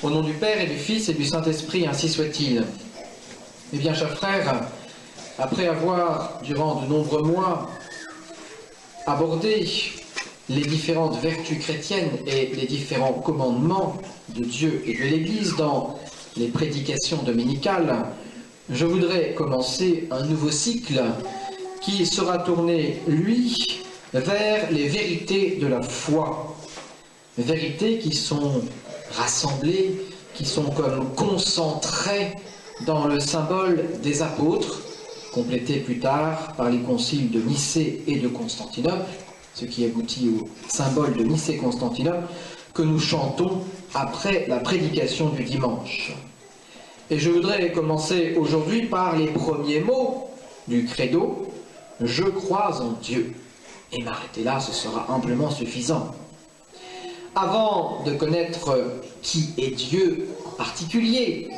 Au nom du Père et du Fils et du Saint-Esprit, ainsi soit-il. Eh bien, chers frères, après avoir, durant de nombreux mois, abordé les différentes vertus chrétiennes et les différents commandements de Dieu et de l'Église dans les prédications dominicales, je voudrais commencer un nouveau cycle qui sera tourné, lui, vers les vérités de la foi. Vérités qui sont rassemblées, qui sont comme concentrées dans le symbole des apôtres, complété plus tard par les conciles de Nicée et de Constantinople, ce qui aboutit au symbole de Nicée-Constantinople, que nous chantons après la prédication du dimanche. Et je voudrais commencer aujourd'hui par les premiers mots du credo, « Je crois en Dieu ». Et m'arrêter là, ce sera amplement suffisant. Avant de connaître qui est Dieu en particulier,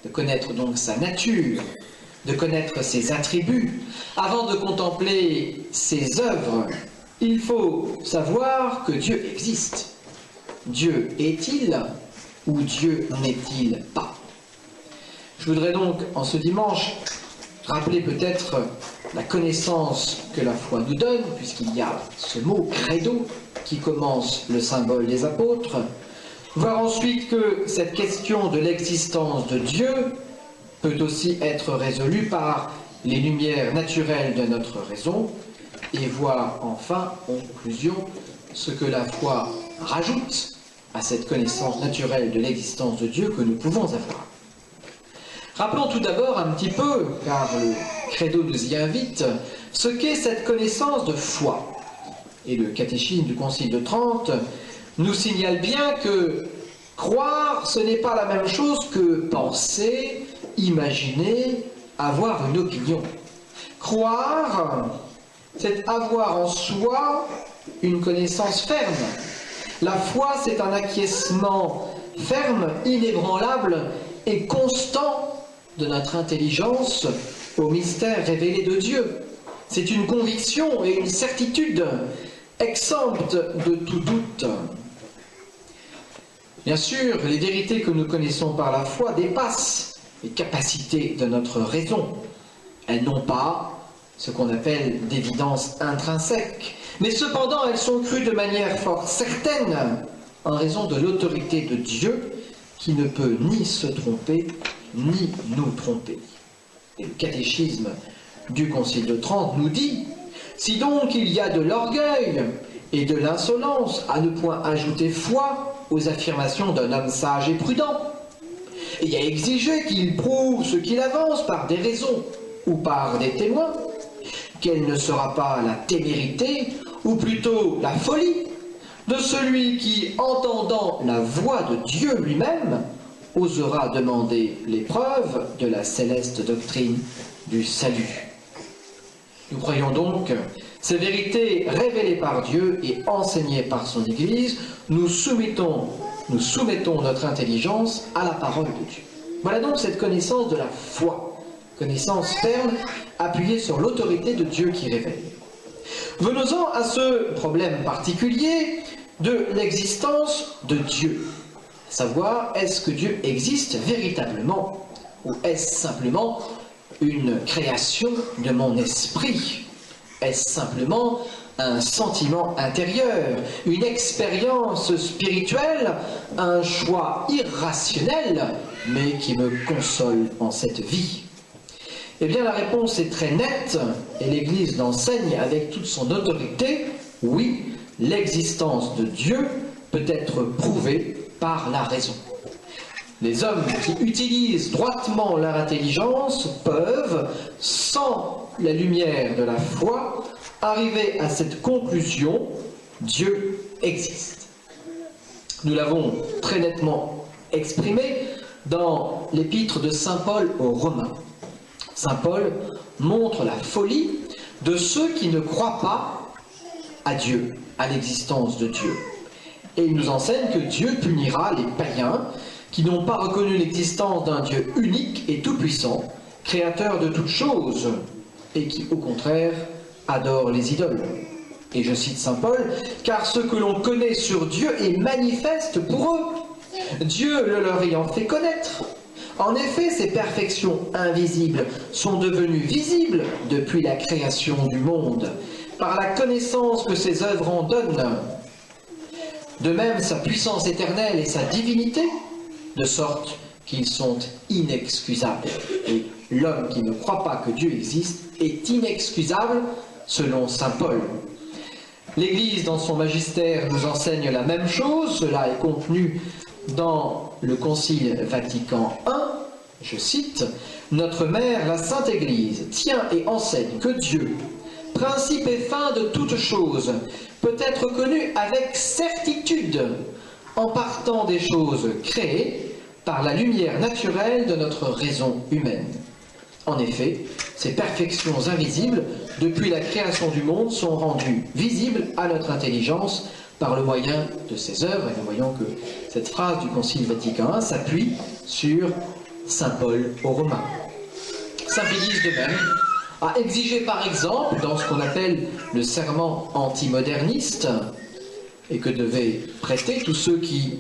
de connaître donc sa nature, de connaître ses attributs, avant de contempler ses œuvres, il faut savoir que Dieu existe. Dieu est-il ou Dieu n'est-il pas? Je voudrais donc, en ce dimanche, rappeler peut-être la connaissance que la foi nous donne, puisqu'il y a ce mot credo qui commence le symbole des apôtres, voir ensuite que cette question de l'existence de Dieu peut aussi être résolue par les lumières naturelles de notre raison, et voir enfin, en conclusion, ce que la foi rajoute à cette connaissance naturelle de l'existence de Dieu que nous pouvons avoir. Rappelons tout d'abord un petit peu, car le credo nous y invite, ce qu'est cette connaissance de foi. Et le catéchisme du Concile de Trente nous signale bien que croire, ce n'est pas la même chose que penser, imaginer, avoir une opinion. Croire, c'est avoir en soi une connaissance ferme. La foi, c'est un acquiescement ferme, inébranlable et constant de notre intelligence au mystère révélé de Dieu. C'est une conviction et une certitude exempte de tout doute. Bien sûr, les vérités que nous connaissons par la foi dépassent les capacités de notre raison. Elles n'ont pas ce qu'on appelle d'évidence intrinsèque, mais cependant elles sont crues de manière fort certaine en raison de l'autorité de Dieu qui ne peut ni se tromper ni nous tromper. Et le catéchisme du Concile de Trente nous dit: si donc il y a de l'orgueil et de l'insolence à ne point ajouter foi aux affirmations d'un homme sage et prudent, et à exiger qu'il prouve ce qu'il avance par des raisons ou par des témoins, quelle ne sera pas la témérité, ou plutôt la folie, de celui qui, entendant la voix de Dieu lui-même, osera demander les preuves de la céleste doctrine du salut. Nous croyons donc ces vérités révélées par Dieu et enseignées par son Église, nous soumettons notre intelligence à la parole de Dieu. Voilà donc cette connaissance de la foi, connaissance ferme, appuyée sur l'autorité de Dieu qui révèle. Venons-en à ce problème particulier de l'existence de Dieu. Savoir, est-ce que Dieu existe véritablement ou est-ce simplement une création de mon esprit? Est-ce simplement un sentiment intérieur, une expérience spirituelle, un choix irrationnel, mais qui me console en cette vie? Eh bien, la réponse est très nette, et l'Église l'enseigne avec toute son autorité. Oui, l'existence de Dieu peut être prouvée par la raison. Les hommes qui utilisent droitement leur intelligence peuvent, sans la lumière de la foi, arriver à cette conclusion: Dieu existe. Nous l'avons très nettement exprimé dans l'épître de Saint Paul aux Romains. Saint Paul montre la folie de ceux qui ne croient pas à Dieu, à l'existence de Dieu. Et il nous enseigne que Dieu punira les païens qui n'ont pas reconnu l'existence d'un Dieu unique et tout-puissant, créateur de toutes choses, et qui, au contraire, adorent les idoles. Et je cite Saint Paul, « Car ce que l'on connaît sur Dieu est manifeste pour eux, Dieu le leur ayant fait connaître. En effet, ces perfections invisibles sont devenues visibles depuis la création du monde, par la connaissance que ses œuvres en donnent. De même, sa puissance éternelle et sa divinité, de sorte qu'ils sont inexcusables. Et l'homme qui ne croit pas que Dieu existe est inexcusable, selon saint Paul. L'Église, dans son magistère, nous enseigne la même chose. Cela est contenu dans le Concile Vatican I. Je cite, « Notre Mère, la Sainte Église, tient et enseigne que Dieu, principe et fin de toute chose, peut être connu avec certitude en partant des choses créées par la lumière naturelle de notre raison humaine. En effet, ces perfections invisibles, depuis la création du monde, sont rendues visibles à notre intelligence par le moyen de ses œuvres. Et nous voyons que cette phrase du Concile Vatican I s'appuie sur saint Paul aux Romains. Saint Pédis de même a exigé par exemple, dans ce qu'on appelle le serment antimoderniste, et que devaient prêter tous ceux qui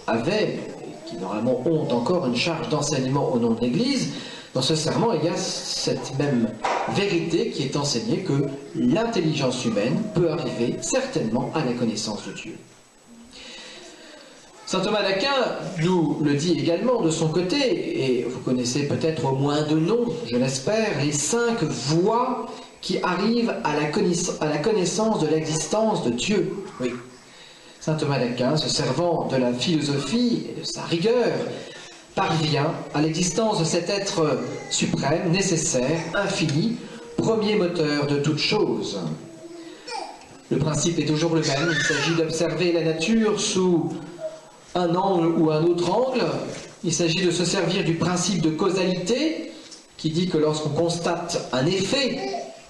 avaient, et qui normalement ont encore une charge d'enseignement au nom de l'Église, dans ce serment, il y a cette même vérité qui est enseignée que l'intelligence humaine peut arriver certainement à la connaissance de Dieu. Saint Thomas d'Aquin nous le dit également de son côté, et vous connaissez peut-être au moins de nom, je l'espère, les 5 voies qui arrivent à la connaissance de l'existence de Dieu. Oui, Saint Thomas d'Aquin, se servant de la philosophie et de sa rigueur, parvient à l'existence de cet être suprême, nécessaire, infini, premier moteur de toute chose. Le principe est toujours le même, il s'agit d'observer la nature sous un angle ou un autre angle. Il s'agit de se servir du principe de causalité, qui dit que lorsqu'on constate un effet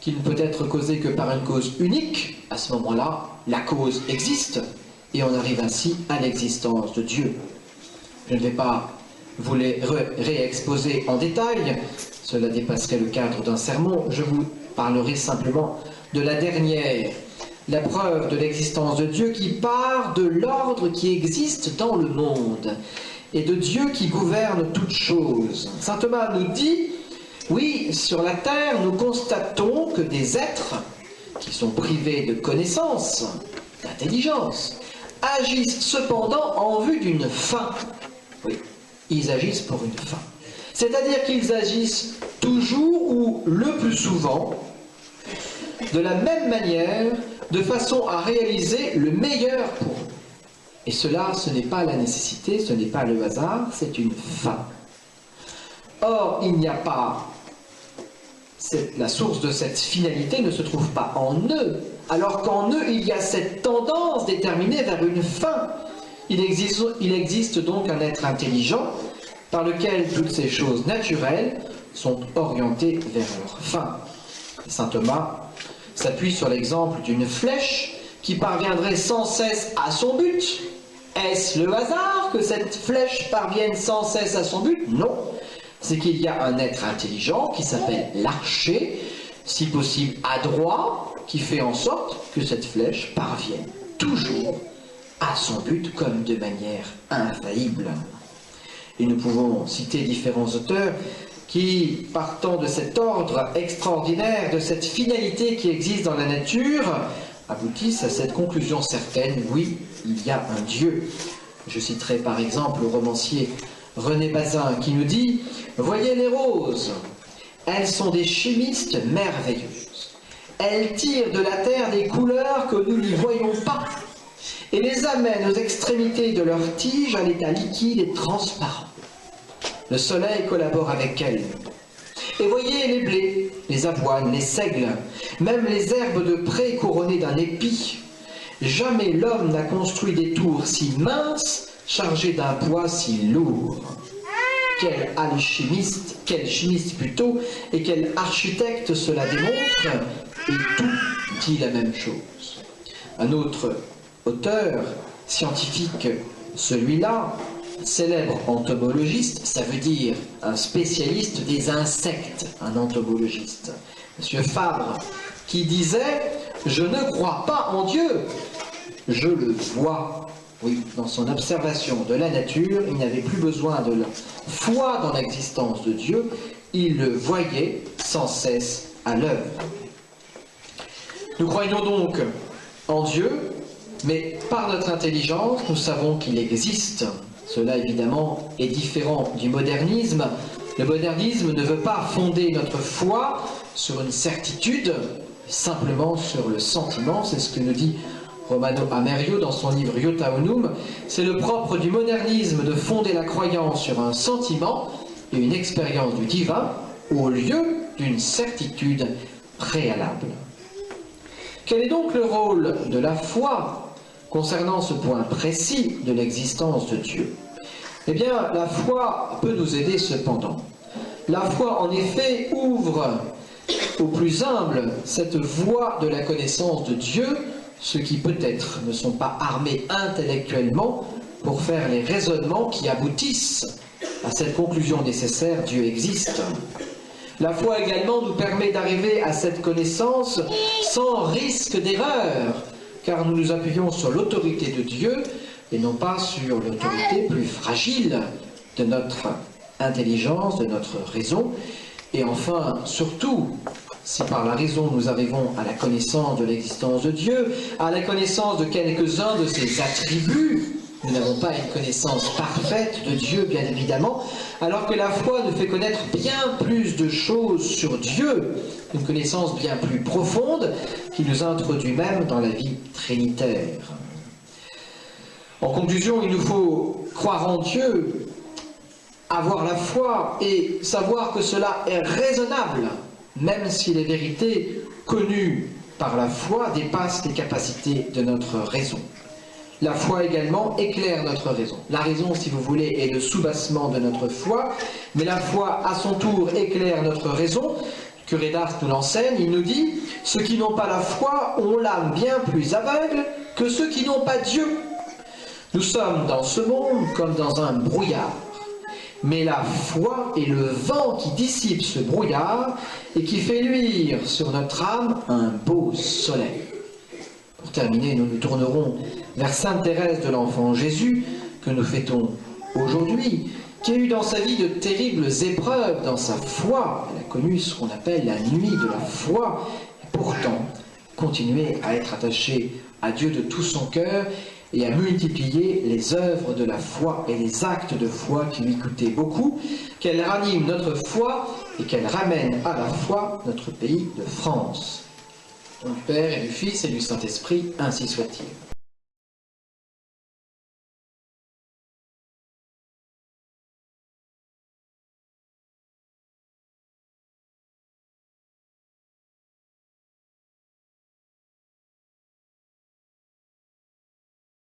qui ne peut être causé que par une cause unique, à ce moment-là, la cause existe, et on arrive ainsi à l'existence de Dieu. Je ne vais pas vous les réexposer en détail, cela dépasserait le cadre d'un sermon, je vous parlerai simplement de la dernière, la preuve de l'existence de Dieu qui part de l'ordre qui existe dans le monde et de Dieu qui gouverne toutes choses. Saint Thomas nous dit, oui, sur la terre, nous constatons que des êtres qui sont privés de connaissance, d'intelligence, agissent cependant en vue d'une fin. Oui, ils agissent pour une fin. C'est-à-dire qu'ils agissent toujours ou le plus souvent de la même manière, de façon à réaliser le meilleur pour eux. Et cela, ce n'est pas la nécessité, ce n'est pas le hasard, c'est une fin. Or, il n'y a pas... La source de cette finalité ne se trouve pas en eux, alors qu'en eux, il y a cette tendance déterminée vers une fin. Il existe donc un être intelligent par lequel toutes ces choses naturelles sont orientées vers leur fin. Saint Thomas s'appuie sur l'exemple d'une flèche qui parviendrait sans cesse à son but. Est-ce le hasard que cette flèche parvienne sans cesse à son but? Non. C'est qu'il y a un être intelligent qui s'appelle l'archer, si possible adroit, qui fait en sorte que cette flèche parvienne toujours à son but comme de manière infaillible. Et nous pouvons citer différents auteurs qui, partant de cet ordre extraordinaire, de cette finalité qui existe dans la nature, aboutissent à cette conclusion certaine, oui, il y a un Dieu. Je citerai par exemple le romancier René Bazin qui nous dit « Voyez les roses, elles sont des chimistes merveilleuses. Elles tirent de la terre des couleurs que nous n'y voyons pas et les amènent aux extrémités de leurs tiges à l'état liquide et transparent. Le soleil collabore avec elles. Et voyez les blés, les avoines, les seigles, même les herbes de pré couronnées d'un épi. Jamais l'homme n'a construit des tours si minces, chargées d'un poids si lourd. Quel chimiste plutôt, et quel architecte cela démontre, et tout dit la même chose. » Un autre auteur scientifique, celui-là, célèbre entomologiste, ça veut dire un spécialiste des insectes, un entomologiste, M. Fabre, qui disait « Je ne crois pas en Dieu, je le vois. Oui, dans son observation de la nature, il n'avait plus besoin de la foi dans l'existence de Dieu, il le voyait sans cesse à l'œuvre. Nous croyons donc en Dieu, mais par notre intelligence, nous savons qu'il existe. Cela, évidemment, est différent du modernisme. Le modernisme ne veut pas fonder notre foi sur une certitude, simplement sur le sentiment. C'est ce que nous dit Romano Amerio dans son livre Iota Unum. C'est le propre du modernisme de fonder la croyance sur un sentiment et une expérience du divin au lieu d'une certitude préalable. Quel est donc le rôle de la foi concernant ce point précis de l'existence de Dieu? Eh bien, la foi peut nous aider cependant. La foi, en effet, ouvre aux plus humbles cette voie de la connaissance de Dieu, ceux qui peut-être ne sont pas armés intellectuellement pour faire les raisonnements qui aboutissent à cette conclusion nécessaire: Dieu existe. La foi également nous permet d'arriver à cette connaissance sans risque d'erreur, car nous nous appuyons sur l'autorité de Dieu et non pas sur l'autorité plus fragile de notre intelligence, de notre raison. Et enfin, surtout, si par la raison nous arrivons à la connaissance de l'existence de Dieu, à la connaissance de quelques-uns de ses attributs, nous n'avons pas une connaissance parfaite de Dieu, bien évidemment, alors que la foi nous fait connaître bien plus de choses sur Dieu, une connaissance bien plus profonde qui nous introduit même dans la vie trinitaire. En conclusion, il nous faut croire en Dieu, avoir la foi et savoir que cela est raisonnable, même si les vérités connues par la foi dépassent les capacités de notre raison. La foi également éclaire notre raison. La raison, si vous voulez, est le soubassement de notre foi, mais la foi, à son tour, éclaire notre raison. Le curé d'Ars nous l'enseigne, il nous dit « Ceux qui n'ont pas la foi ont l'âme bien plus aveugle que ceux qui n'ont pas Dieu. Nous sommes dans ce monde comme dans un brouillard. Mais la foi est le vent qui dissipe ce brouillard et qui fait luire sur notre âme un beau soleil. » Pour terminer, nous nous tournerons vers Sainte Thérèse de l'Enfant Jésus, que nous fêtons aujourd'hui, qui a eu dans sa vie de terribles épreuves dans sa foi. Elle a connu ce qu'on appelle la nuit de la foi, et pourtant continué à être attachée à Dieu de tout son cœur et à multiplier les œuvres de la foi et les actes de foi qui lui coûtaient beaucoup, qu'elle ranime notre foi et qu'elle ramène à la foi notre pays de France. Du Père et du Fils et du Saint-Esprit, ainsi soit-il.